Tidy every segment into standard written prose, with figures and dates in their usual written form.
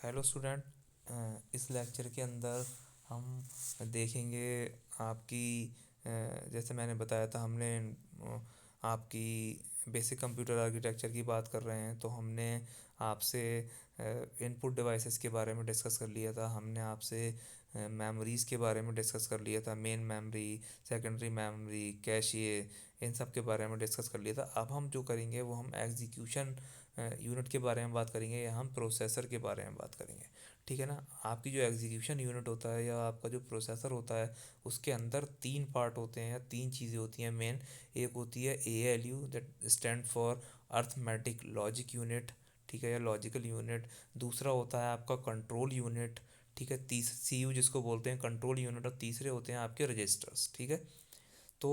Hello student. इस lecture के अंदर हम देखेंगे आपकी जैसे मैंने बताया था हमने आपकी बेसिक कंप्यूटर आर्किटेक्चर की बात कर रहे हैं। तो हमने आपसे इनपुट डिवाइसेस के बारे में डिस्कस कर लिया था। हमने आपसे मेमोरीज़ के बारे में डिस्कस कर लिया था, मेन मेमोरी, सेकेंडरी मेमोरी, कैशिए, इन सब के बारे में डिस्कस कर लिया था। अब हम जो करेंगे वो हम एग्जीक्यूशन यूनिट के बारे में बात करेंगे या हम प्रोसेसर के बारे में बात करेंगे। ठीक है ना। आपकी जो एग्जीक्यूशन यूनिट होता है या आपका जो प्रोसेसर होता है उसके अंदर तीन पार्ट होते हैं या तीन चीज़ें होती हैं मेन। एक होती है ALU, that stand for arithmetic logic unit, ठीक है, या लॉजिकल यूनिट। दूसरा होता है आपका कंट्रोल यूनिट, ठीक है, CU जिसको बोलते हैं कंट्रोल यूनिट। और तीसरे होते हैं आपके रजिस्टर्स। ठीक है। तो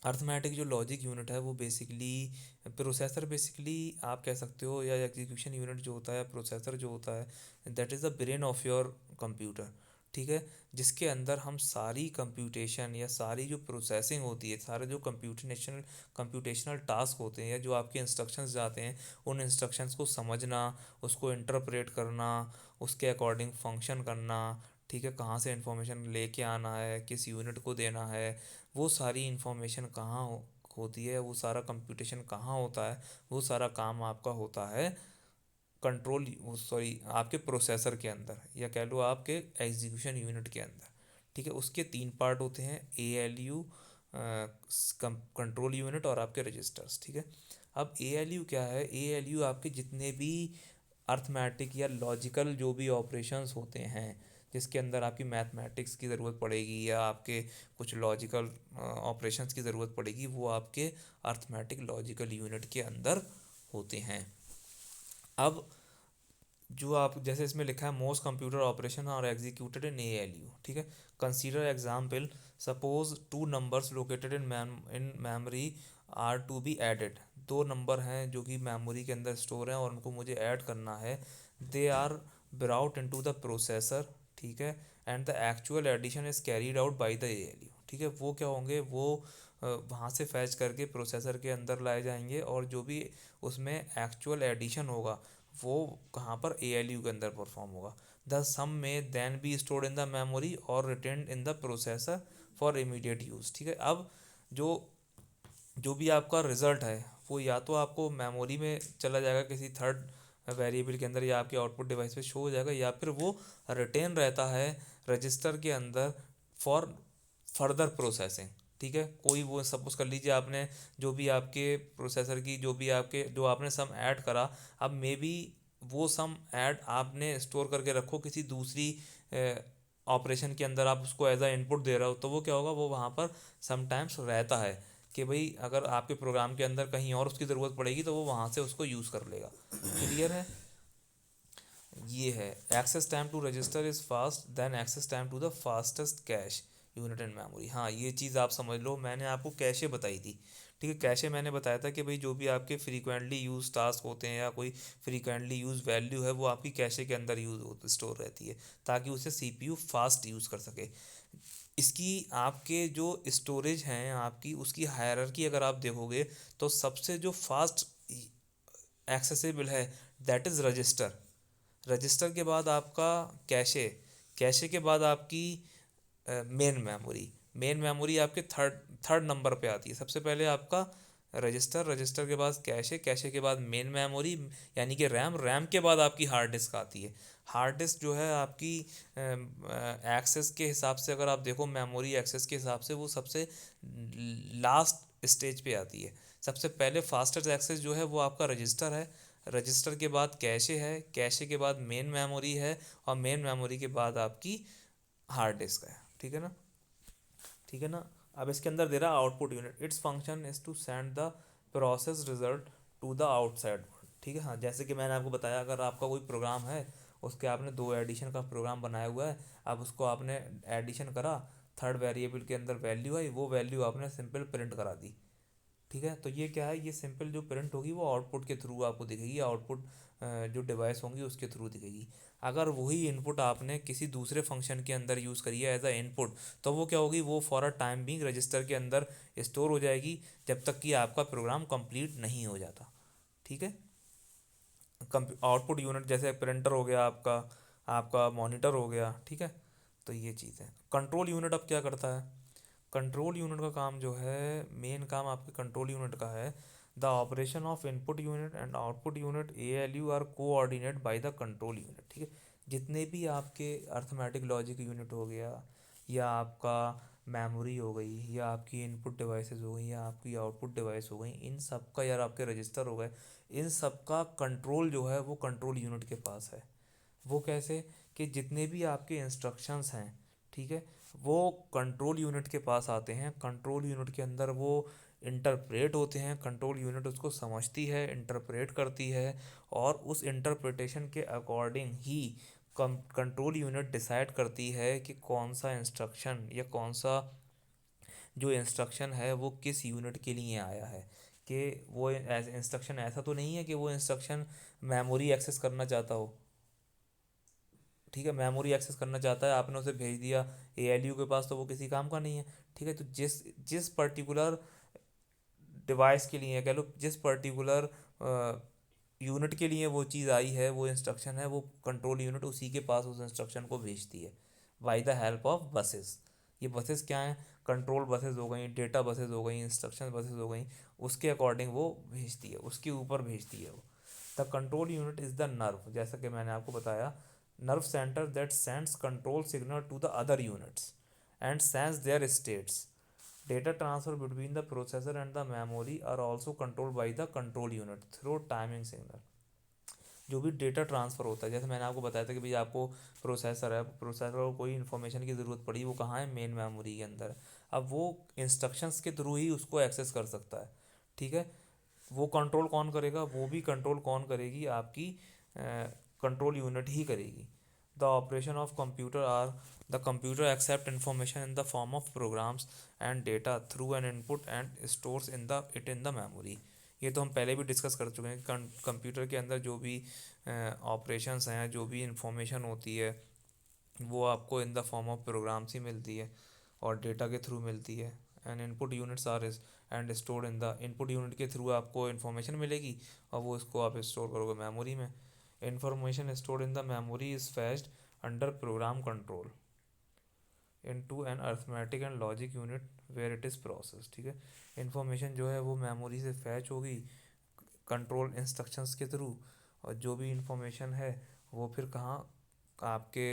अर्थमेटिक जो लॉजिक यूनिट है वो बेसिकली प्रोसेसर, बेसिकली आप कह सकते हो, या एग्जीक्यूशन यूनिट जो होता है, प्रोसेसर जो होता है, that is the brain of your computer. ठीक है। जिसके अंदर हम सारी कंप्यूटेशन या सारी जो प्रोसेसिंग होती है, सारे जो कंप्यूटेशनल टास्क होते हैं या जो आपके इंस्ट्रक्शंस जाते हैं, उन इंस्ट्रक्शंस को समझना, उसको इंटरप्रेट करना, उसके अकॉर्डिंग फंक्शन करना। ठीक है। कहाँ से इंफॉर्मेशन लेके आना है, किस यूनिट को देना है, वो सारी इन्फॉर्मेशन कहाँ होती है, वो सारा कंप्यूटेशन कहाँ होता है, वो सारा काम आपका होता है कंट्रोल, सॉरी, आपके प्रोसेसर के अंदर, या कह लो आपके एग्जीक्यूशन यूनिट के अंदर। ठीक है। उसके तीन पार्ट होते हैं, ALU, कंट्रोल यूनिट और आपके रजिस्टर्स। ठीक है। अब ALU क्या है? ALU आपके जितने भी अर्थमेटिक या लॉजिकल जो भी ऑपरेशंस होते हैं, जिसके अंदर आपकी मैथमेटिक्स की ज़रूरत पड़ेगी या आपके कुछ लॉजिकल ऑपरेशंस की ज़रूरत पड़ेगी, वो आपके अर्थमेटिक लॉजिकल यूनिट के अंदर होते हैं। अब जो आप जैसे इसमें लिखा है, most computer operation are executed in ALU। ठीक है। Consider example, suppose two numbers located in memory are to be added. दो नंबर हैं जो कि मेमोरी के अंदर स्टोर हैं और उनको मुझे ऐड करना है। They are brought into the processor. ठीक है। And the actual addition is carried out by the ALU। ठीक है। वो क्या होंगे? वो वहाँ से फैच करके प्रोसेसर के अंदर लाए जाएंगे और जो भी उसमें एक्चुअल एडिशन होगा वो कहाँ पर? ALU के अंदर परफॉर्म होगा। The sum may then be stored in the memory or retain in the processor for immediate use. ठीक है। अब जो जो भी आपका रिजल्ट है वो या तो आपको मेमोरी में चला जाएगा किसी थर्ड वेरिएबल के अंदर, या आपके आउटपुट डिवाइस पे शो हो जाएगा, या फिर वो रिटेन रहता है रजिस्टर के अंदर फॉर फर्दर प्रोसेसिंग। ठीक है। कोई वो सपोज कर लीजिए आपने जो भी आपके प्रोसेसर की जो आपने सम ऐड करा, अब मे बी वो सम ऐड आपने स्टोर करके रखो किसी दूसरी ऑपरेशन के अंदर, आप उसको एज अ इनपुट दे रहे हो, तो वो क्या होगा? वो वहाँ पर समटाइम्स रहता है कि भाई अगर आपके प्रोग्राम के अंदर कहीं और उसकी ज़रूरत पड़ेगी तो वो वहाँ से उसको यूज़ कर लेगा। क्लियर है? ये है access time to register is fast than access time to the fastest cache unit in memory. हाँ, ये चीज़ आप समझ लो, मैंने आपको कैशे बताई थी। ठीक है। कैशे मैंने बताया था कि भाई जो भी आपके फ्रीक्वेंटली यूज टास्क होते हैं या कोई फ्रीक्वेंटली यूज वैल्यू है वो आपकी कैशे के अंदर यूज स्टोर रहती है ताकि उसे CPU फास्ट यूज़ कर सके। इसकी आपके जो स्टोरेज हैं आपकी, उसकी हायरार्की अगर आप देखोगे तो सबसे जो फास्ट एक्सेसिबल है दैट इज़ रजिस्टर। रजिस्टर के बाद आपका कैशे, कैशे के बाद आपकी मेन मेमोरी, मेन मेमोरी आपके थर्ड थर्ड नंबर पे आती है। सबसे पहले आपका रजिस्टर, रजिस्टर के बाद कैशे, कैशे के बाद मेन मेमोरी यानी कि रैम, रैम के बाद आपकी हार्ड डिस्क आती है। हार्ड डिस्क जो है आपकी एक्सेस के हिसाब से अगर आप देखो, मेमोरी एक्सेस के हिसाब से वो सबसे लास्ट स्टेज पे आती है। सबसे पहले फास्टेस्ट एक्सेस जो है वो आपका रजिस्टर है, रजिस्टर के बाद कैशे है, कैशे के बाद मेन मेमोरी है, और मेन मेमोरी के बाद आपकी हार्ड डिस्क है। ठीक है ना? ठीक है ना। अब इसके अंदर दे रहा है output unit, its function is to send the process result to the outside world. ठीक है। हाँ, जैसे कि मैंने आपको बताया, अगर आपका कोई प्रोग्राम है, उसके आपने दो एडिशन का प्रोग्राम बनाया हुआ है, अब उसको आपने एडिशन करा, थर्ड वेरिएबल के अंदर वैल्यू आई, वो वैल्यू आपने सिंपल प्रिंट करा दी। ठीक है। तो ये क्या है? ये सिंपल जो प्रिंट होगी वो आउटपुट के थ्रू आपको दिखेगी, आउटपुट जो डिवाइस होंगी उसके थ्रू दिखेगी। अगर वही इनपुट आपने किसी दूसरे फंक्शन के अंदर यूज़ करी है एज अ इनपुट, तो वो क्या होगी? वो for a time being register के अंदर स्टोर हो जाएगी जब तक कि आपका प्रोग्राम कंप्लीट नहीं हो जाता। ठीक है। आउटपुट यूनिट जैसे प्रिंटर हो गया आपका, आपका मॉनिटर हो गया, ठीक है। तो ये चीज़ है। कंट्रोल यूनिट अब क्या करता है? कंट्रोल यूनिट का काम जो है, मेन काम आपके कंट्रोल यूनिट का है, the operation of input unit and output unit ALU are coordinate by the control unit, ठीक है। जितने भी आपके अर्थमेटिक लॉजिक यूनिट हो गया, या आपका मेमोरी हो गई, या आपकी इनपुट डिवाइसेस हो गई, या आपकी आउटपुट डिवाइस हो गई, इन सब का, यार आपके रजिस्टर हो गए, इन सब का कंट्रोल जो है वो कंट्रोल यूनिट के पास है। वो कैसे? कि जितने भी आपके इंस्ट्रक्शंस हैं, ठीक है, वो कंट्रोल यूनिट के पास आते हैं। कंट्रोल यूनिट के अंदर वो इंटरप्रेट होते हैं। कंट्रोल यूनिट उसको समझती है, इंटरप्रेट करती है, और उस इंटरप्रिटेशन के अकॉर्डिंग ही कंट्रोल यूनिट डिसाइड करती है कि कौन सा इंस्ट्रक्शन या कौन सा जो इंस्ट्रक्शन है वो किस यूनिट के लिए आया है। कि वो इंस्ट्रक्शन ऐसा तो नहीं है कि वो इंस्ट्रक्शन मेमोरी एक्सेस करना चाहता हो, ठीक है। मेमोरी एक्सेस करना चाहता है, आपने उसे भेज दिया ALU के पास, तो वो किसी काम का नहीं है, ठीक है। तो जिस जिस पर्टिकुलर डिवाइस के लिए, कह लो जिस पर्टिकुलर यूनिट के लिए वो चीज़ आई है, वो इंस्ट्रक्शन है, वो कंट्रोल यूनिट उसी के पास उस इंस्ट्रक्शन को भेजती है by the help of buses. ये बसेस क्या हैं? कंट्रोल बसेस हो गई, डेटा बसेस हो गई, इंस्ट्रक्शन बसेस हो गई, उसके अकॉर्डिंग वो भेजती है, उसके ऊपर भेजती है वो। The control unit is the nerve, जैसा कि मैंने आपको बताया, nerve center that sends control signal to the other units and sends their states. Data transfer between the processor and the memory are also controlled by the control unit through timing signal. जो भी data transfer होता है, जैसे मैंने आपको बताया था कि भाई आपको प्रोसेसर है, प्रोसेसर को कोई इन्फॉर्मेशन की ज़रूरत पड़ी, वो कहाँ है? मेन मेमोरी के अंदर। अब वो इंस्ट्रक्शंस के थ्रू ही उसको एक्सेस कर सकता है, ठीक है। वो कंट्रोल कौन करेगा? वो भी कंट्रोल कौन करेगी? आपकी कंट्रोल यूनिट ही करेगी। The operation of computer are, the computer accept information in the form of programs and data through an input and stores in the it in the memory. ये तो हम पहले भी डिस्कस कर चुके हैं। कंप्यूटर के अंदर जो भी ऑपरेशंस हैं, जो भी इंफॉर्मेशन होती है, वो आपको in the form of programs ही मिलती है और डेटा के थ्रू मिलती है। And input units are and stored in the, input unit के थ्रू आपको इन्फॉर्मेशन मिलेगी और वो इसको आप स्टोर करोगे मेमोरी में। Information stored in the memory is fetched under program control into an arithmetic and logic unit where it is process, ठीक है। इन्फॉर्मेशन जो है वो मेमोरी से फैच होगी कंट्रोल इंस्ट्रक्शंस के थ्रू, और जो भी इंफॉर्मेशन है वो फिर कहाँ आपके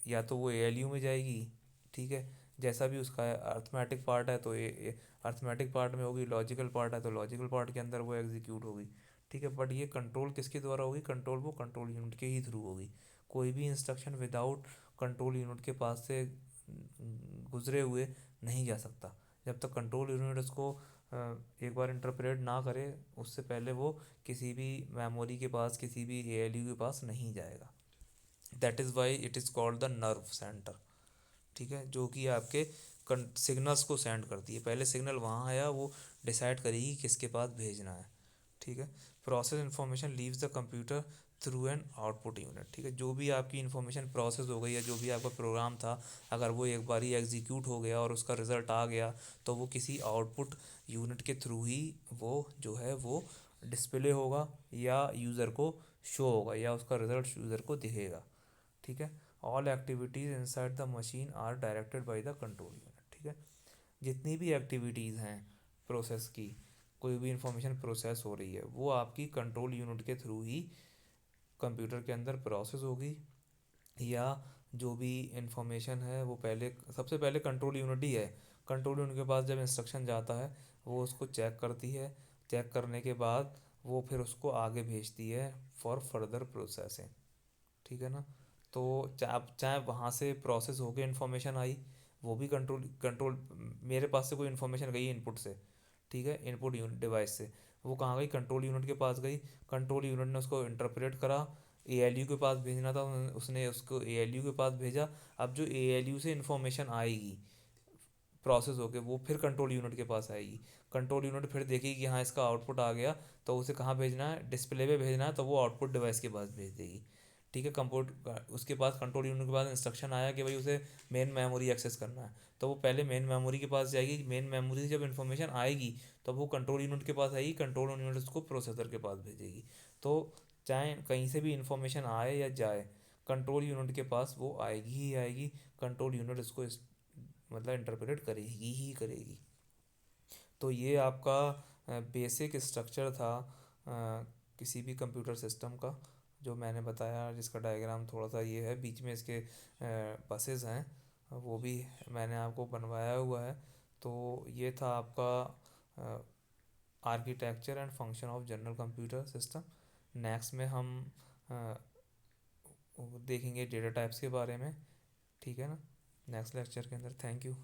या तो वो ALU में जाएगी, ठीक है, जैसा भी उसका अर्थमेटिक पार्ट है तो ये अर्थमेटिक पार्ट में होगी, लॉजिकल पार्ट है तो लॉजिकल पार्ट के अंदर वो एग्जीक्यूट होगी, ठीक है। बट ये कंट्रोल किसके द्वारा होगी? कंट्रोल वो कंट्रोल यूनिट के ही थ्रू होगी। कोई भी इंस्ट्रक्शन विदाउट कंट्रोल यूनिट के पास से गुजरे हुए नहीं जा सकता। जब तक कंट्रोल यूनिट उसको एक बार इंटरप्रेट ना करे, उससे पहले वो किसी भी मेमोरी के पास, किसी भी ALU के पास नहीं जाएगा। That is why it is called the nerve centre, ठीक है, जो कि आपके सिग्नल्स को सेंड करती है। पहले सिग्नल वहाँ आया, वो डिसाइड करेगी किसके पास भेजना है, ठीक है। Process information leaves the computer through an output unit, ठीक है। जो भी आपकी इन्फॉर्मेशन प्रोसेस हो गई या जो भी आपका प्रोग्राम था, अगर वो एक बार ही एग्जीक्यूट हो गया और उसका रिज़ल्ट आ गया, तो वो किसी आउटपुट यूनिट के थ्रू ही वो जो है वो डिस्प्ले होगा या यूज़र को शो होगा या उसका रिज़ल्ट यूज़र को दिखेगा, ठीक है। All activities inside the machine are directed by the control unit, ठीक है। जितनी भी एक्टिविटीज़ हैं प्रोसेस की, कोई भी इंफॉर्मेशन प्रोसेस हो रही है, वो आपकी कंट्रोल यूनिट के थ्रू ही कंप्यूटर के अंदर प्रोसेस होगी। या जो भी इंफॉर्मेशन है वो पहले, सबसे पहले कंट्रोल यूनिट ही है। कंट्रोल यूनिट के पास जब इंस्ट्रक्शन जाता है, वो उसको चेक करती है, चेक करने के बाद वो फिर उसको आगे भेजती है फॉर फर्दर प्रोसेसिंग, ठीक है ना। तो चाहे वहाँ से प्रोसेस होके इन्फॉर्मेशन आई, वो भी कंट्रोल कंट्रोल मेरे पास से कोई इन्फॉर्मेशन गई इनपुट से, ठीक है, इनपुट यूनिट डिवाइस से, वो कहाँ गई? कंट्रोल यूनिट के पास गई। कंट्रोल यूनिट ने उसको इंटरप्रेट करा, ALU के पास भेजना था, उसने उसको ALU के पास भेजा। अब जो ALU से इन्फॉर्मेशन आएगी प्रोसेस होके, वो फिर कंट्रोल यूनिट के पास आएगी। कंट्रोल यूनिट फिर देखेगी कि हाँ इसका आउटपुट आ गया, तो उसे कहाँ भेजना है? डिस्प्ले पे भेजना है, तो वो आउटपुट डिवाइस के पास भेज देगी, ठीक है। कंपोर्ट उसके पास कंट्रोल यूनिट के पास इंस्ट्रक्शन आया कि भाई उसे मेन मेमोरी एक्सेस करना है, तो वो पहले मेन मेमोरी के पास जाएगी। मेन मेमोरी से जब इन्फॉर्मेशन आएगी तो वो कंट्रोल यूनिट के पास आएगी, कंट्रोल यूनिट उसको प्रोसेसर के पास भेजेगी। तो चाहे कहीं से भी इंफॉर्मेशन आए या जाए, कंट्रोल यूनिट के पास वो आएगी ही आएगी। कंट्रोल यूनिट इसको मतलब इंटरप्रेट करेगी ही करेगी। तो ये आपका बेसिक स्ट्रक्चर था किसी भी कंप्यूटर सिस्टम का, जो मैंने बताया, जिसका डायग्राम थोड़ा सा ये है, बीच में इसके बसेस हैं, वो भी मैंने आपको बनवाया हुआ है। तो ये था आपका architecture and function of general computer system. Next में हम अ, देखेंगे डेटा टाइप्स के बारे में, ठीक है ना, नेक्स्ट लेक्चर के अंदर। Thank you.